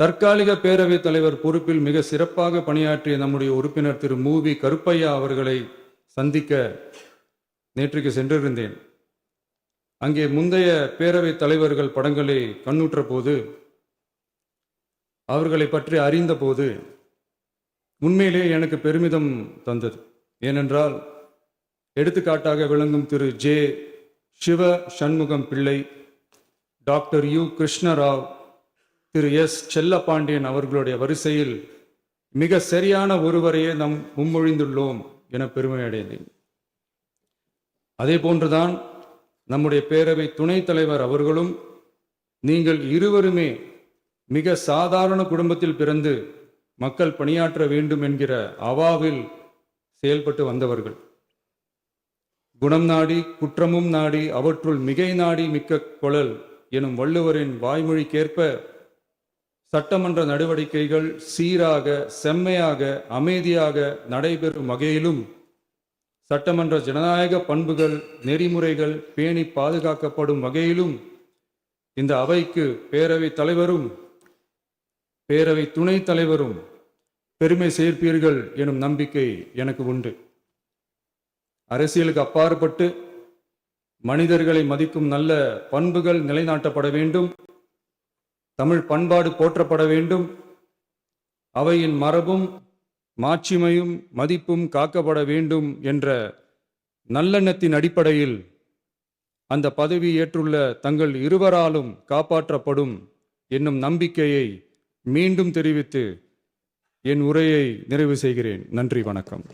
தற்காலிக பேரவைத் தலைவர் பொறுப்பில் மிக சிறப்பாக பணியாற்றிய நம்முடைய உறுப்பினர் திரு மூவி கருப்பையா அவர்களை சந்திக்க நேற்றுக்கு சென்றிருந்தேன். அங்கே முந்தைய பேரவைத் தலைவர்கள் படங்களை கண்ணுற்ற போது, அவர்களை பற்றி அறிந்த போது உண்மையிலே எனக்கு பெருமிதம் தந்தது. ஏனென்றால் எடுத்துக்காட்டாக விளங்கும் திரு ஜே சிவ சண்முகம் பிள்ளை, டாக்டர் யு கிருஷ்ணராவ், திரு எஸ் செல்லப்பாண்டியன் அவர்களுடைய வரிசையில் மிக சரியான ஒருவரையே நாம் முன்மொழிந்துள்ளோம் என பெருமை அடைந்தேன். அதே போன்றுதான் நம்முடைய பேரவை துணைத் தலைவர் அவர்களும், நீங்கள் இருவருமே மிக சாதாரண குடும்பத்தில் பிறந்து மக்கள் பணியாற்ற வேண்டும் என்கிற அவாவில் செயல்பட்டு வந்தவர்கள். குணம் நாடி குற்றமும் நாடி அவற்றுள் மிகை நாடி மிக்க கொளல் எனும் வள்ளுவரின் வாய்மொழிக்கேற்ப சட்டமன்ற நடவடிக்கைகள் சீராக, செம்மையாக, அமைதியாக நடைபெறும் வகையிலும் சட்டமன்ற ஜனநாயக பண்புகள், நெறிமுறைகள் பேணி பாதுகாக்கப்படும் வகையிலும் இந்த அவைக்கு பேரவை தலைவரும் பேரவை துணைத் தலைவரும் பெருமை சேர்ப்பீர்கள் எனும் நம்பிக்கை எனக்கு உண்டு. அரசியலுக்கு அப்பாற்பட்டு மனிதர்களை மதிக்கும் நல்ல பண்புகள் நிலைநாட்டப்பட வேண்டும். தமிழ் பண்பாடு போற்றப்பட வேண்டும். அவையின் மரபும் மாட்சிமையும் மதிப்பும் காக்கப்பட வேண்டும் என்ற நல்லெண்ணத்தின் அடிப்படையில் அந்த பதவி ஏற்றுள்ள தங்கள் இருவராலும் காப்பாற்றப்படும் என்னும் நம்பிக்கையை மீண்டும் தெரிவித்து என் உரையை நிறைவு செய்கிறேன். நன்றி, வணக்கம்.